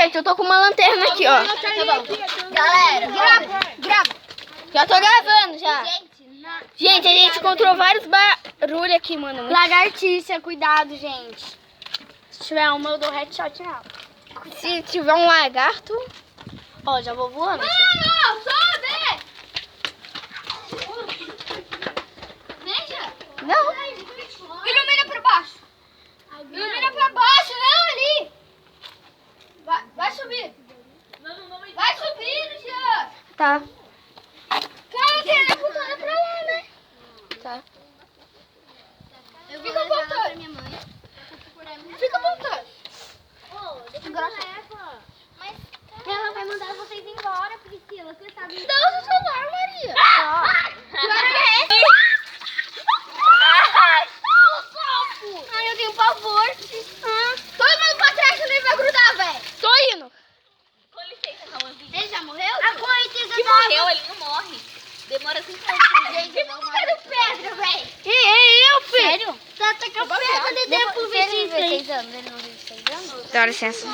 gente, eu tô com uma lanterna aqui, ó. Galera, grava. Já tô gravando, já. Gente, a gente encontrou vários barulhos aqui, mano. Lagartixa, cuidado, gente. Se tiver uma, eu dou headshot nela. Se tiver um lagarto... Ó, já vou voando. Não, sobe! Veja! Não. Ilumina pra baixo! Ilumina pra baixo, não ali! Vai subir! Vai subir, já! Tá. Cara, tem a apontada pra lá, né? Tá. Fica apontando. Minha mãe. Fica apontando. Mas ela vai mandar vocês embora, Priscila. Você sabe. Dá o seu celular, Maria. Ai, eu tenho pavor. Todo mundo pra trás, senão ele vai grudar, velho. Tô indo. Com licença, Cauãzinho. Ele já morreu? A correnteza Que morreu, ele não morre. Demora 5 anos. Gente, eu não quero pedra, velho. E eu, filho? Sério? Tá com pedra de dentro pro Ele vizinho. 16 anos, ele não vive 6 anos? Dá licença.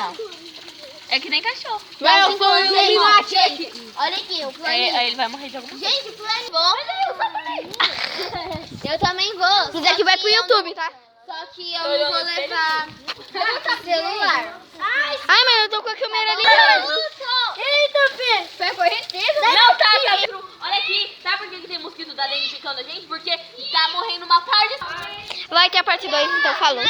É que nem cachorro. Vai, eu vou Gente, aqui. Olha aqui, o planinho. Aí ele vai morrer de alguma coisa. Gente, o planinho. Eu também vou. Isso daqui vai pro YouTube, tá? Só que eu não vou levar celular. Ai, mas eu tô com a câmera ligada. Eita, filho. Foi a correnteza? Não, tá. Olha aqui. Sabe por que tem mosquito da dengue picando a gente? Porque tá morrendo uma parte. Vai ter a parte 2, então falou.